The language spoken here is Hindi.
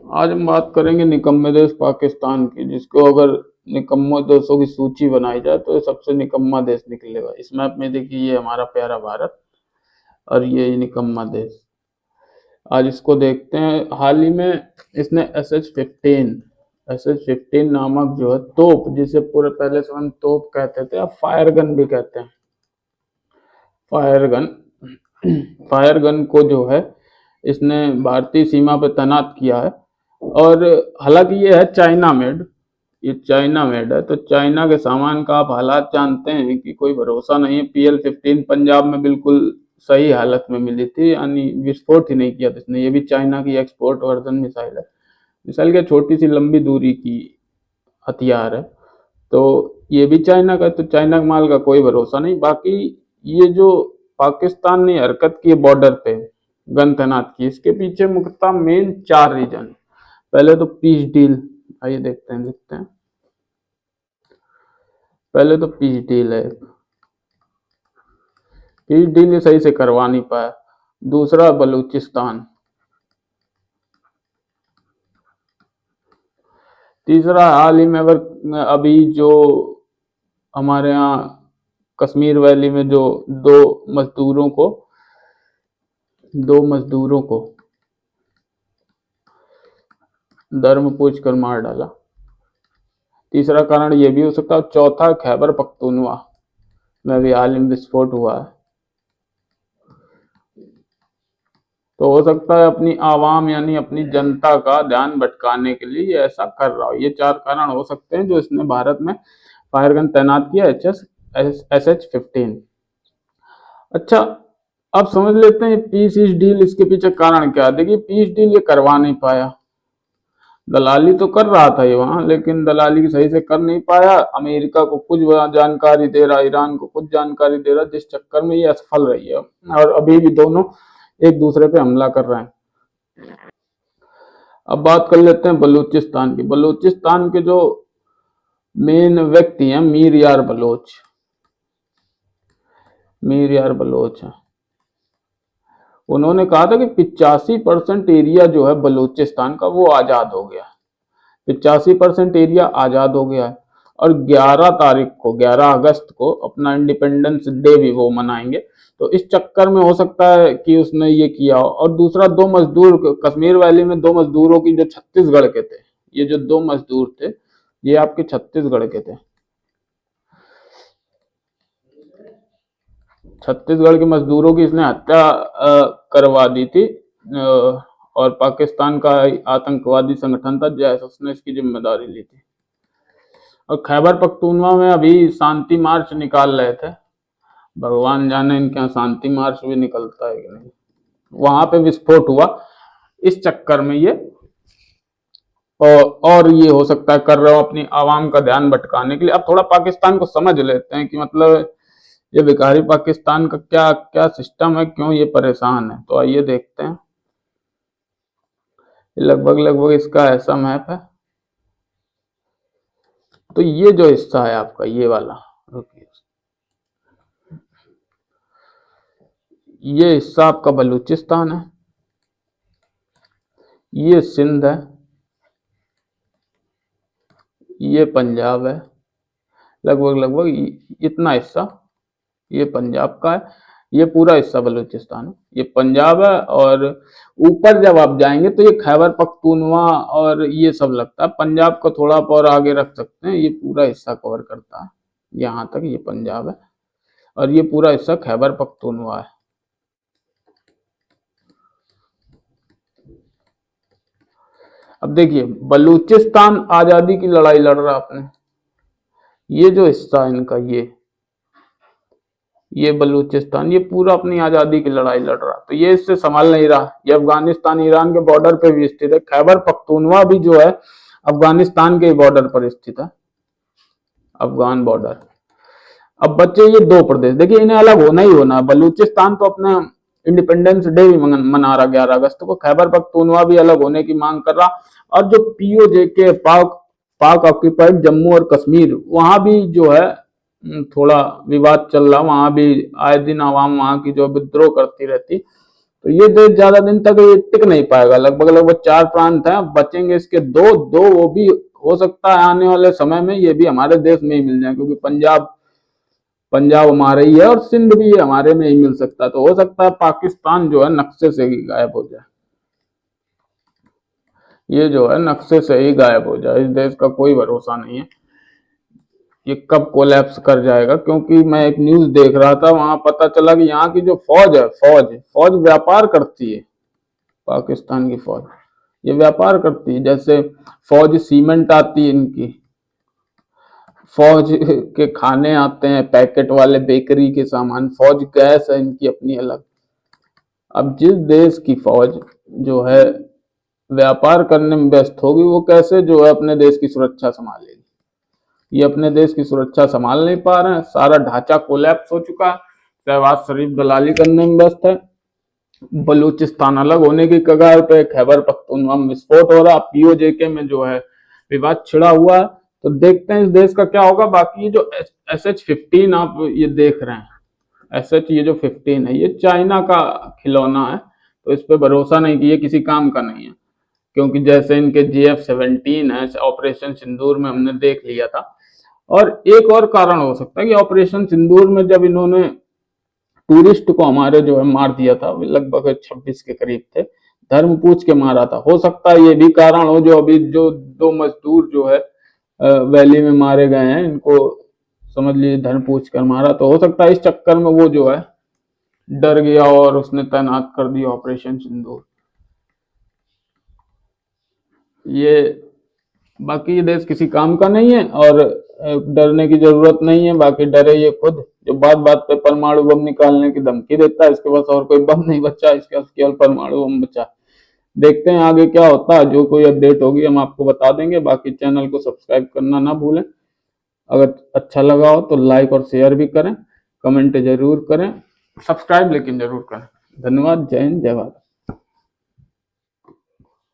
आज हम बात करेंगे निकम्मे देश पाकिस्तान की, जिसको अगर निकम्मे देशों की सूची बनाई जाए तो सबसे निकम्मा देश निकलेगा। इस मैप में देखिए ये हमारा प्यारा भारत और ये निकम्मा देश। आज इसको देखते हैं। हाल ही में इसने एस एच 15 नामक जो है तोप, जिसे पूरे पहले से हम तोप कहते थे, अब फायर गन भी कहते हैं। फायर गन फायर गन को जो है इसने भारतीय सीमा पे तैनात किया है। और हालांकि ये है चाइना मेड, ये चाइना मेड है, तो चाइना के सामान का आप हालात जानते हैं कि कोई भरोसा नहीं है। PL-15 पंजाब में बिल्कुल सही हालत में मिली थी, यानी विस्फोट ही नहीं किया था इसने। ये भी चाइना की एक्सपोर्ट वर्जन मिसाइल है। मिसाइल क्या, छोटी सी लंबी दूरी की हथियार है, तो ये भी चाइना का, तो चाइना के माल का कोई भरोसा नहीं। बाकी ये जो पाकिस्तान ने हरकत की बॉर्डर पे गन तैनात की, इसके पीछे मुख्यतः मेन 4 रीजन। पहले तो पीस डील, आइए देखते हैं। पहले तो पीस डील है, पीस डील ये सही से करवा नहीं पाया। दूसरा बलूचिस्तान, तीसरा हाल ही में अगर अभी जो हमारे यहाँ कश्मीर वैली में जो दो मजदूरों को धर्म पूछ कर मार डाला। तीसरा कारण ये भी हो सकता है। चौथा खैबर पख्तूनवा में भी हाल ही में विस्फोट हुआ है, तो हो सकता है अपनी आवाम यानी अपनी जनता का ध्यान भटकाने के लिए ये ऐसा कर रहा हो। ये 4 कारण हो सकते हैं जो इसने भारत में फायर गन तैनात किया, SH-15। अच्छा, अब समझ लेते हैं पीस डील, इसके पीछे कारण क्या। देखिए पीस डील ये करवा नहीं पाया, दलाली तो कर रहा था ये वहां, लेकिन दलाली सही से कर नहीं पाया। अमेरिका को कुछ जानकारी दे रहा, ईरान को कुछ जानकारी दे रहा, जिस चक्कर में ये असफल रही है और अभी भी दोनों एक दूसरे पे हमला कर रहे हैं। अब बात कर लेते हैं बलूचिस्तान की। बलूचिस्तान के जो मेन व्यक्ति हैं मीर यार बलोच है। उन्होंने कहा था कि 85% एरिया जो है बलूचिस्तान का वो आजाद हो गया। 85% एरिया आजाद हो गया है और 11 अगस्त को अपना इंडिपेंडेंस डे भी वो मनाएंगे। तो इस चक्कर में हो सकता है कि उसने ये किया हो। और दूसरा, 2 मजदूर कश्मीर वैली में 2 मजदूरों की जो छत्तीसगढ़ के थे, ये जो 2 मजदूर थे ये आपके छत्तीसगढ़ के थे। छत्तीसगढ़ के मजदूरों की इसने हत्या करवा दी थी और पाकिस्तान का आतंकवादी संगठन था जैश, उसने इसकी जिम्मेदारी ली थी। और खैबर पख्तूनवा में अभी शांति मार्च निकाल रहे थे, भगवान जाने इनके यहाँ शांति मार्च भी निकलता है कि नहीं। वहां पे विस्फोट हुआ, इस चक्कर में ये और ये हो सकता है कर रहे हो अपनी आवाम का ध्यान भटकाने के लिए। अब थोड़ा पाकिस्तान को समझ लेते हैं कि मतलब ये भिखारी पाकिस्तान का क्या क्या सिस्टम है, क्यों ये परेशान है। तो आइए देखते हैं। लगभग लगभग इसका ऐसा मैप है। तो ये जो हिस्सा है आपका, ये वाला, रुकिए, ये हिस्सा आपका बलूचिस्तान है, ये सिंध है, ये पंजाब है। लगभग लगभग इतना हिस्सा ये पंजाब का है, ये पूरा हिस्सा बलूचिस्तान है, ये पंजाब है। और ऊपर जब आप जाएंगे तो ये खैबर पख्तूनवा और ये सब लगता है। पंजाब को थोड़ा और आगे रख सकते हैं, ये पूरा हिस्सा कवर करता है, यहाँ तक ये पंजाब है और ये पूरा हिस्सा खैबर पख्तूनवा है। अब देखिए बलूचिस्तान आजादी की लड़ाई लड़ रहा अपने, ये जो हिस्सा है इनका, ये बलूचिस्तान, ये पूरा अपनी आजादी की लड़ाई लड़ रहा, तो ये इससे संभाल नहीं रहा। ये अफगानिस्तान ईरान के बॉर्डर पे भी स्थित है। खैबर पख्तूनवा भी जो है अफगानिस्तान के बॉर्डर पर स्थित है, अफगान बॉर्डर। अब बच्चे ये 2 प्रदेश, देखिए इन्हें अलग होना ही होना। बलूचिस्तान तो अपने इंडिपेंडेंस डे भी मना रहा 11 अगस्त को, खैबर पख्तूनवा भी अलग होने की मांग कर रहा। और जो POJ के पाक ऑक्यूपाइड जम्मू और कश्मीर, वहां भी जो है थोड़ा विवाद चल रहा, वहां भी आए दिन आवाम वहां की जो विद्रोह करती रहती। तो ये देश ज्यादा दिन तक ये टिक नहीं पाएगा। लगभग लगभग 4 प्रांत हैं, बचेंगे इसके दो दो, वो भी हो सकता है आने वाले समय में ये भी हमारे देश में ही मिल जाए, क्योंकि पंजाब पंजाब हमारे ही है और सिंध भी हमारे में ही मिल सकता है। तो हो सकता है पाकिस्तान जो है नक्शे से ही गायब हो जाए, ये जो है नक्शे से ही गायब हो जाए। इस देश का कोई भरोसा नहीं है ये कब कोलैप्स कर जाएगा। क्योंकि मैं एक न्यूज देख रहा था, वहां पता चला कि यहाँ की जो फौज है, फौज व्यापार करती है। पाकिस्तान की फौज ये व्यापार करती है। जैसे फौज सीमेंट आती है इनकी, फौज के खाने आते हैं पैकेट वाले, बेकरी के सामान, फौज गैस है इनकी अपनी अलग। अब जिस देश की फौज जो है व्यापार करने में व्यस्त होगी, वो कैसे जो है अपने देश की सुरक्षा संभालेगी। ये अपने देश की सुरक्षा संभाल नहीं पा रहे हैं, सारा ढांचा कोलैप्स हो चुका है। शहबाज शरीफ दलाली करने में व्यस्त है, बलूचिस्तान अलग होने की कगार पे, खैबर पख्तूनख्वा में विस्फोट हो रहा, पीओजेके में जो है विवाद छिड़ा हुआ है। तो देखते हैं इस देश का क्या होगा। बाकी ये जो SH-15 आप ये देख रहे हैं, ये जो 15 है, ये चाइना का खिलौना है, तो इस पे भरोसा नहीं कि ये किसी काम का नहीं है। क्योंकि जैसे इनके JF-17 है, ऑपरेशन सिंदूर में हमने देख लिया था। और एक और कारण हो सकता है कि ऑपरेशन सिंदूर में जब इन्होंने टूरिस्ट को हमारे जो है मार दिया था, लगभग 26 के करीब थे, धर्म पूछ के मारा था। हो सकता है ये भी कारण हो, जो अभी जो 2 मजदूर जो है वैली में मारे गए हैं, इनको समझ लीजिए धर्म पूछ कर मारा। तो हो सकता है इस चक्कर में वो जो है डर गया और उसने तैनात कर दिया ऑपरेशन सिंदूर। ये बाकी ये देश किसी काम का नहीं है और डरने की जरूरत नहीं है। बाकी डरे ये खुद, जो बात बात पे परमाणु बम निकालने की धमकी देता है, इसके पास और कोई बम नहीं बचा, इसके पास केवल परमाणु बम बचा। देखते हैं आगे क्या होता है, जो कोई अपडेट होगी हम आपको बता देंगे। बाकी चैनल को सब्सक्राइब करना ना भूलें। अगर अच्छा लगा हो तो लाइक और शेयर भी करें, कमेंट जरूर करें, सब्सक्राइब लेकिन जरूर करें। धन्यवाद। जय हिंद, जय भारत।